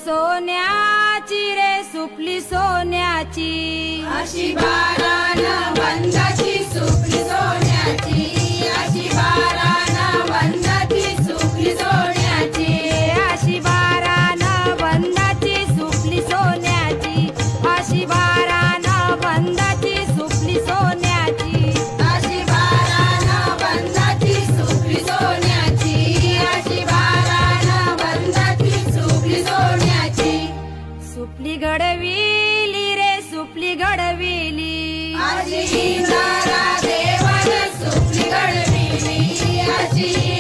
सोन्याची रे सुपली सोन्याची, अशी बारान वंदाची सुपली सोन्याची, अशी बारान वंदाची सुपली सोन्याची, अशी बारान वंदाची सुपली सोन्याची, अशी बारान वंदाची सुपली सोन्याची, अशी बारान वंदाची सुपली सोन्याची, अशी बारान वंदाची सुपली सोन्याची. सुपली घडविली रे सुपली घडविली, अशी इंदारा देवान सुपली घडविली, अशी